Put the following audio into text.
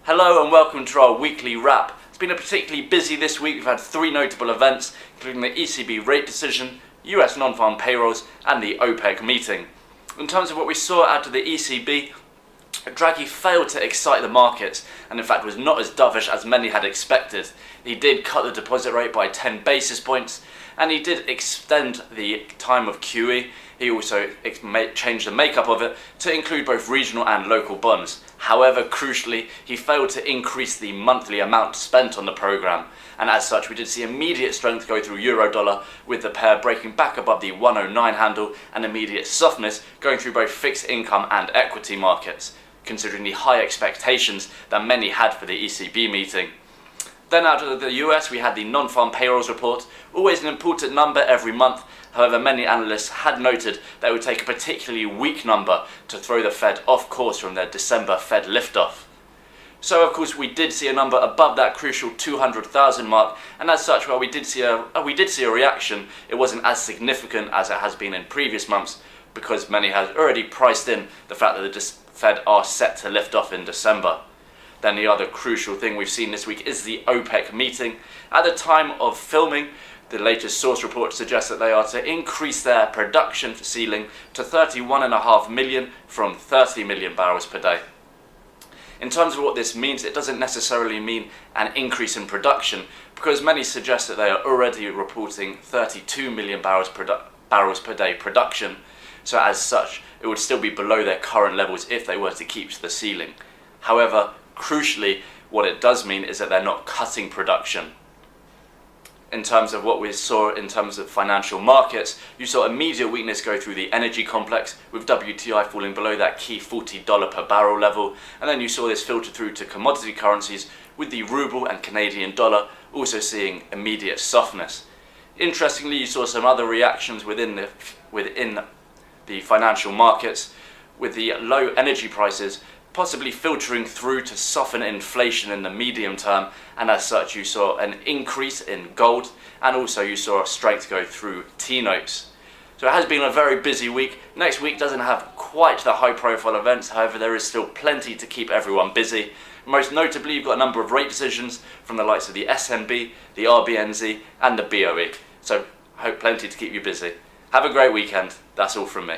Hello and welcome to our weekly wrap. It's been a particularly busy this week. We've had three notable events, including the ECB rate decision, US non-farm payrolls and the OPEC meeting. In terms of what we saw out of the ECB, Draghi failed to excite the markets and in fact was not as dovish as many had expected. He did cut the deposit rate by 10 basis points and he did extend the time of QE. He also changed the makeup of it to include both regional and local bonds. However, crucially, he failed to increase the monthly amount spent on the programme, and as such we did see immediate strength go through euro-dollar, with the pair breaking back above the 109 handle and immediate softness going through both fixed income and equity markets, considering the high expectations that many had for the ECB meeting. Then out of the US we had the non-farm payrolls report, always an important number every month. However, many analysts had noted that it would take a particularly weak number to throw the Fed off course from their December Fed liftoff. So of course we did see a number above that crucial 200,000 mark, and as such, while we did see a reaction, it wasn't as significant as it has been in previous months, because many had already priced in the fact that the Fed are set to lift off in December. Then the other crucial thing we've seen this week is the OPEC meeting. At the time of filming, the latest source report suggests that they are to increase their production ceiling to 31.5 million from 30 million barrels per day. In terms of what this means, it doesn't necessarily mean an increase in production, because many suggest that they are already reporting 32 million barrels per day production. So as such, it would still be below their current levels if they were to keep to the ceiling. However, crucially, what it does mean is that they're not cutting production. In terms of what we saw in terms of financial markets, you saw immediate weakness go through the energy complex, with WTI falling below that key $40 per barrel level, and then you saw this filter through to commodity currencies, with the ruble and Canadian dollar also seeing immediate softness. Interestingly, you saw some other reactions within the financial markets, with the low energy prices possibly filtering through to soften inflation in the medium term, and as such you saw an increase in gold, and also you saw a strength go through T-notes. So it has been a very busy week. Next week doesn't have quite the high profile events, however there is still plenty to keep everyone busy. Most notably, you've got a number of rate decisions from the likes of the SNB, the RBNZ and the BOE. So I hope plenty to keep you busy. Have a great weekend. That's all from me.